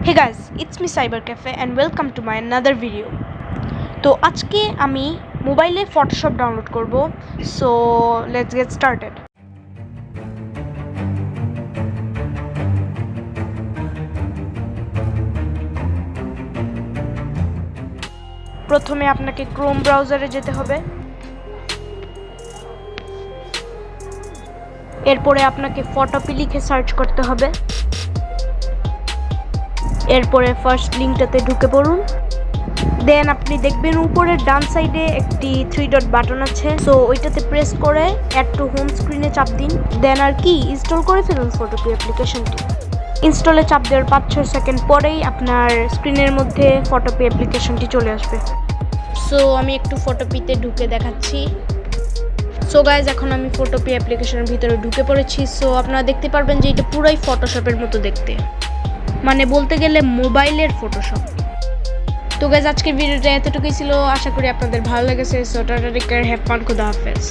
Hey guys, it's me Cyber Cafe and welcome to my another video. তো আজকে আমি মোবাইলে ফটোশপ ডাউনলোড করব। So let's get started. প্রথমে আপনাকে ক্রোম ব্রাউজারে যেতে হবে। এরপরে আপনাকে ফটোপি লিখে সার্চ করতে হবে। এরপরে ফার্স্ট লিঙ্কটাতে ঢুকে পড়ুন। দেন আপনি দেখবেন উপরের ডান সাইডে একটি 3 ডট বাটন আছে। সো ওইটাতে প্রেস করে অ্যাড টু হোম স্ক্রিনে চাপ দিন। দেন আর কি ইনস্টল করে ফেলুন ফটোপি অ্যাপ্লিকেশনটি। ইনস্টলে চাপ দেওয়ার 5-6 সেকেন্ড পরেই আপনার স্ক্রিনের মধ্যে ফটোপি অ্যাপ্লিকেশনটি চলে আসবে। সো আমি একটু ফটোপিতে ঢুকে দেখাচ্ছি। সো গাইজ, এখন আমি ফটোপি অ্যাপ্লিকেশনের ভিতরে ঢুকে পড়েছি। সো আপনারা দেখতে পারবেন যে এটা পুরাই ফটোশপের মতো দেখতে, মানে বলতে গেলে মোবাইলের ফটোশপ। তো গাইজ, আজকের ভিডিওটা এতটুকুই ছিল। আশা করি আপনাদের ভালো লেগেছে। So ta-ta, take care, have fun, খুদা হাফেজ।